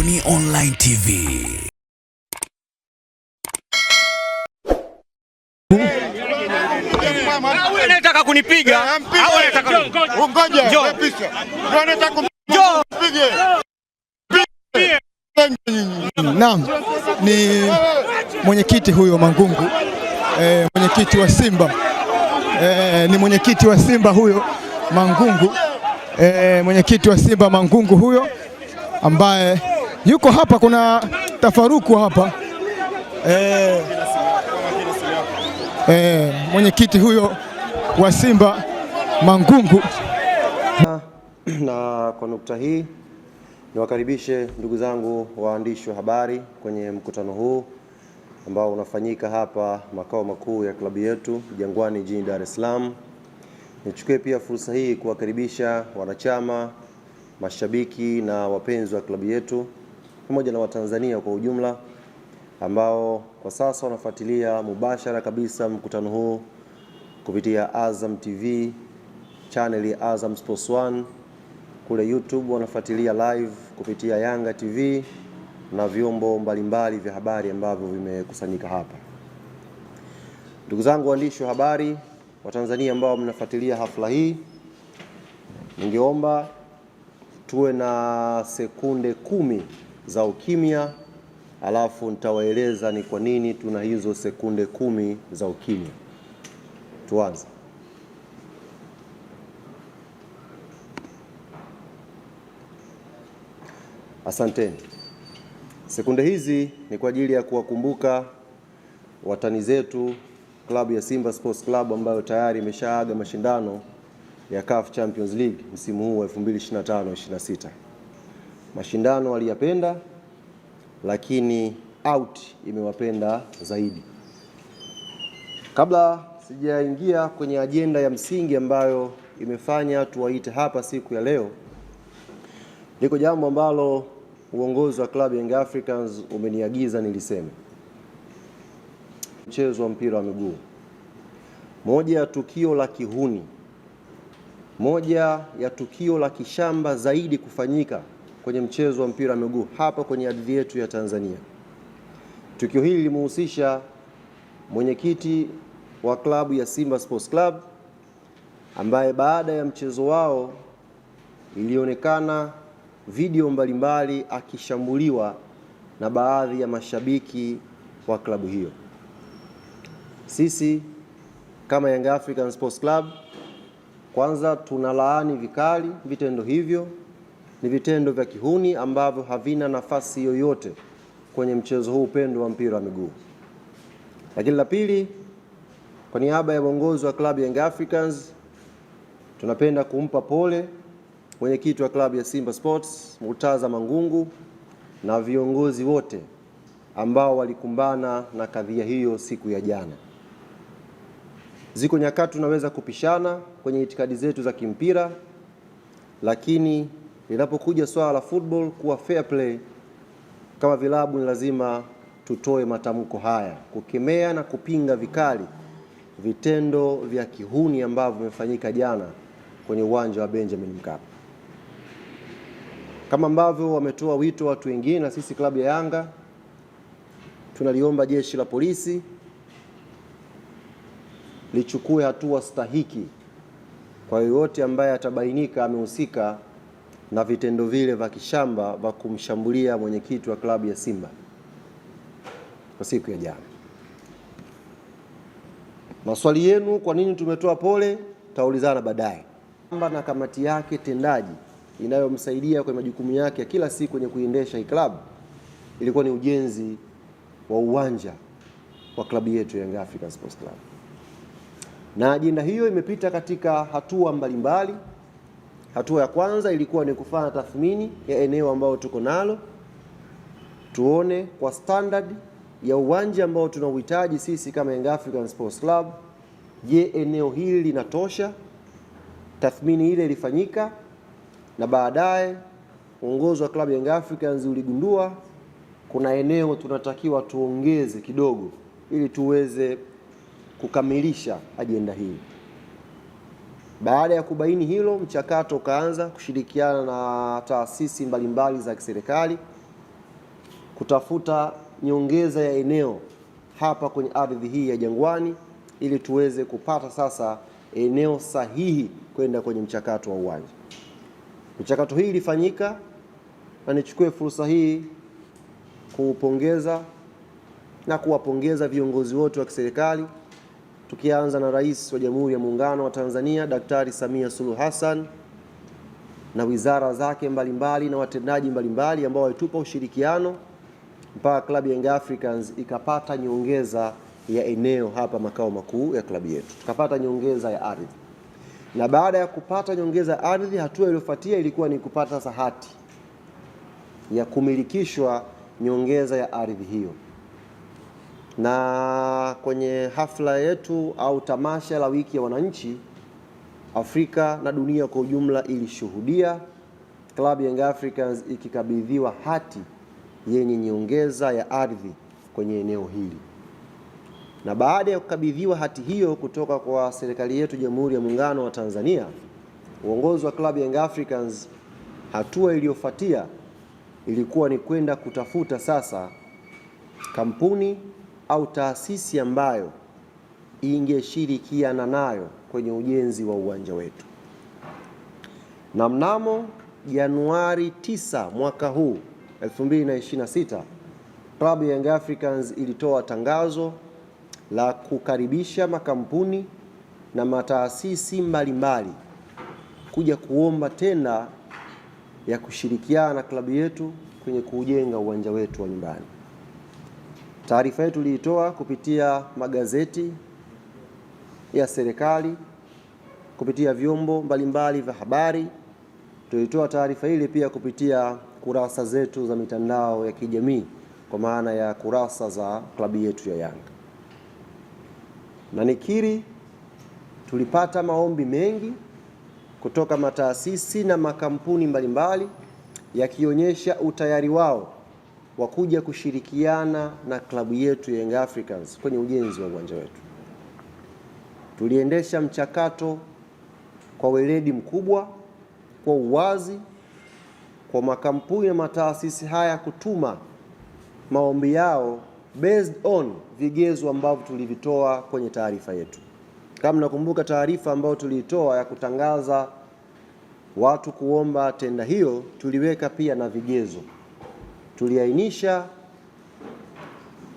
Boni Online TV. Wewe unataka kunipiga au unataka ngoja pisha. Wewe unataka kumpige. Naam, ni mwenyekiti huyo Mangungu, mwenyekiti wa Simba, ni mwenyekiti wa Simba huyo Mangungu, mwenyekiti wa Simba Mangungu huyo ambaye yuko hapa. Kuna tafaruku hapa, mwenyekiti huyo wa Simba Mangungu. Na kwa nukta hii niwakaribishe ndugu zangu waandishi wa habari kwenye mkutano huu ambao unafanyika hapa makao makuu ya klabu yetu Jangwani jijini Dar es Salaam. Nichukue pia fursa hii kuwakaribisha wanachama, mashabiki na wapenzi wa klabu yetu pamoja na Watanzania kwa ujumla ambao kwa sasa wanafuatilia mubashara kabisa mkutano huu kupitia Azam TV, channel ya Azam Sports 1, kule YouTube wanafuatilia live kupitia Yanga TV na vyombo mbalimbali vya habari ambavyo vimekusanyika hapa. Ndugu zangu waandishi wa habari wa Tanzania ambao mnafuatilia hafla hii, ningeomba tuwe na sekunde 10 za ukimya, alafu nitawaeleza ni kwa nini tuna hizo sekunde 10 za ukimya. Tuanze. Asanteni. Sekunde hizi ni kwa ajili ya kuwakumbuka watani zetu klabu ya Simba Sports Club ambayo tayari imeshaaga mashindano ya CAF Champions League msimu huu wa 2025-26. Mashindano waliyapenda, lakini out imewapenda zaidi. Kabla sijaingia kwenye ajenda ya msingi ambayo imefanya tuwaite hapa siku ya leo, liko jambo ambalo uongozi wa klabu Young Africans umeniagiza niliseme. Mchezo wa mpira wa miguu, moja ya tukio la kihuni, moja ya tukio la kishamba zaidi kufanyika kwenye mchezo wa mpira wa miguu hapa kwenye ardhi yetu ya Tanzania. Tukio hili limehusisha mwenyekiti wa klabu ya Simba Sports Club ambaye baada ya mchezo wao ilionekana video mbalimbali akishambuliwa na baadhi ya mashabiki wa klabu hiyo. Sisi kama Young African Sports Club kwanza tunalaani vikali vitendo hivyo. Ni vitendo vya kihuni ambavyo havina nafasi yoyote kwenye mchezo huu pendwa wa mpira wa miguu. Lakini la pili, kwa niaba ya uongozi wa klabu Young Africans tunapenda kumpa pole mwenyekiti wa klabu ya Simba Sports Murtaza Mangungu na viongozi wote ambao walikumbana na kadhia hiyo siku ya jana. Ziko nyakati tunaweza kupishana kwenye itikadi zetu za kimpira, lakini linapokuja swala la football kuwa fair play, kama vilabu ni lazima tutoe matamko haya kukemea na kupinga vikali vitendo vya kihuni ambavyo vimefanyika jana kwenye uwanja wa Benjamin Mkapa. Kama ambavyo wametoa wito watu wengine, na sisi klabu ya Yanga tunaliomba jeshi la polisi lichukue hatua stahiki kwa yoyote ambaye atabainika amehusika na vitendo vile vya kishamba vya kumshambulia mwenyekiti wa klabu ya Simba kwa siku ya jana. Maswali yenu kwa nini tumetoa pole taulizana baadaye. Na kamati yake tendaji inayomsaidia kwa majukumu yake ya kila siku kwenye kuendesha hii klabu ilikuwa ni ujenzi wa uwanja wa klabu yetu Young African Sports Club. Na ajenda hiyo imepita katika hatua mbalimbali. Hatua ya kwanza ilikuwa ni kufanya tathmini ya eneo ambao tuko nalo, tuone kwa standard ya uwanja ambao tunauhitaji sisi kama Young African Sports Club, je, eneo hili linatosha? Tathmini ile ilifanyika na baadaye uongozi wa klabu Young Africans uligundua kuna eneo tunatakiwa tuongeze kidogo ili tuweze kukamilisha ajenda hii. Baada ya kubaini hilo, mchakato ukaanza kushirikiana na taasisi mbalimbali za kiserikali kutafuta nyongeza ya eneo hapa kwenye ardhi hii ya Jangwani ili tuweze kupata sasa eneo sahihi kwenda kwenye mchakato wa uwanja. Mchakato hii ilifanyika na nichukue fursa hii kuupongeza na kuwapongeza viongozi wote wa kiserikali, tukianza na Rais wa Jamhuri ya Muungano wa Tanzania Daktari Samia Suluhu Hassan na wizara zake mbalimbali na watendaji mbalimbali ambao walitupa ushirikiano mpaka klabu ya Young Africans ikapata nyongeza ya eneo hapa makao makuu ya klabu yetu. Tukapata nyongeza ya ardhi. Na baada ya kupata nyongeza ya ardhi, hatua iliyofuatia ilikuwa ni kupata sasa hati ya kumilikishwa nyongeza ya ardhi hiyo. Na kwenye hafla yetu au tamasha la wiki ya wananchi, Afrika na dunia kwa ujumla ilishuhudia klabu ya Young Africans ikikabidhiwa hati yenye nyongeza ya ardhi kwenye eneo hili. Na baada ya kukabidhiwa hati hiyo kutoka kwa serikali yetu Jamhuri ya Muungano wa Tanzania, uongozi wa klabu ya Young Africans, hatua iliyofuatia ilikuwa ni kwenda kutafuta sasa kampuni au taasisi ambayo ingeshirikiana nayo kwenye ujenzi wa uwanja wetu. Na mnamo Januari 9 mwaka huu 2026, klabu ya Young Africans ilitoa tangazo la kukaribisha makampuni na mataasisi mbalimbali kuja kuomba tenda ya kushirikiana na klabu yetu kwenye kujenga uwanja wetu wa nyumbani. Taarifa yetu tuliitoa kupitia magazeti ya serikali, kupitia vyombo mbalimbali vya habari. Tulitoa taarifa ile pia kupitia kurasa zetu za mitandao ya kijamii, kwa maana ya kurasa za klabu yetu ya Yanga. Na nikiri tulipata maombi mengi kutoka mataasisi na makampuni mbalimbali yakionyesha utayari wao wa kuja kushirikiana na klabu yetu ya Young Africans kwenye ujenzi wa uwanja wetu. Tuliendesha mchakato kwa weledi mkubwa, kwa uwazi, kwa makampuni na mataasisi haya kutuma maombi yao based on vigezo ambavyo tulivitoa kwenye taarifa yetu. Kama nakumbuka taarifa ambayo tuliitoa ya kutangaza watu kuomba tenda hiyo, tuliweka pia na vigezo. Tuliainisha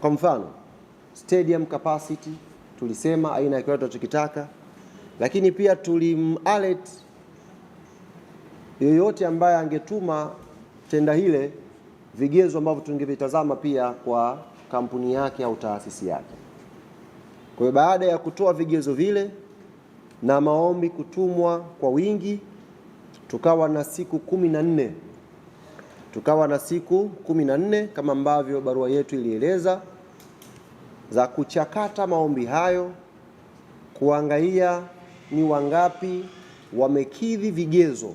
kwa mfano stadium capacity, tulisema aina ya kiwanja tunachokitaka, lakini pia tulimalert yoyote ambaye angetuma tenda hile vigezo ambavyo tungevitazama pia kwa kampuni yake au taasisi yake. Kwa hiyo baada ya kutoa vigezo vile na maombi kutumwa kwa wingi, tukawa na siku 14. Tukawa na siku 14 kama ambavyo barua yetu ilieleza, za kuchakata maombi hayo, kuangalia ni wangapi wamekidhi vigezo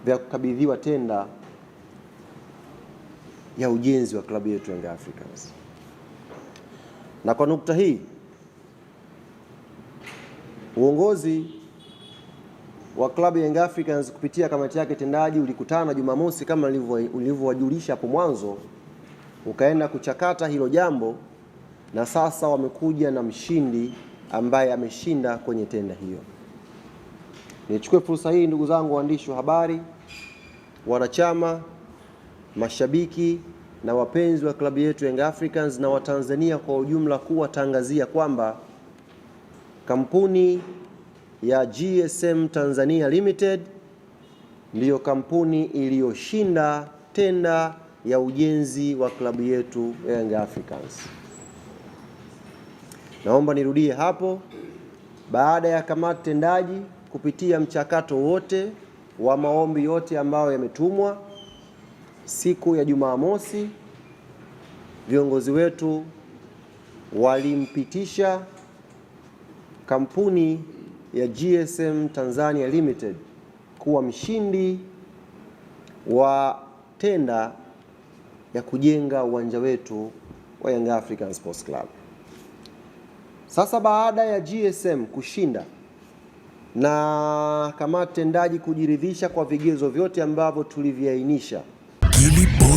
vya kukabidhiwa tenda ya ujenzi wa klabu yetu Young Africans. Na kwa nukta hii, uongozi wa klabu ya Young Africans kupitia kamati yake tendaji ulikutana Jumamosi kama ulivyowajulisha hapo mwanzo, ukaenda kuchakata hilo jambo, na sasa wamekuja na mshindi ambaye ameshinda kwenye tenda hiyo. Nichukue fursa hii, ndugu zangu waandishi wa habari, wanachama, mashabiki na wapenzi wa klabu yetu Young Africans na Watanzania kwa ujumla, kuwatangazia kwamba kampuni ya GSM Tanzania Limited ndiyo kampuni iliyoshinda tenda ya ujenzi wa klabu yetu Young Africans. Naomba nirudie hapo, baada ya kamati tendaji kupitia mchakato wote wa maombi yote ambayo yametumwa, siku ya Jumamosi viongozi wetu walimpitisha kampuni ya GSM Tanzania Limited kuwa mshindi wa tenda ya kujenga uwanja wetu wa Young African Sports Club. Sasa baada ya GSM kushinda na kamati tendaji kujiridhisha kwa vigezo vyote ambavyo tuliviainisha,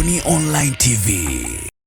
Boni Online TV.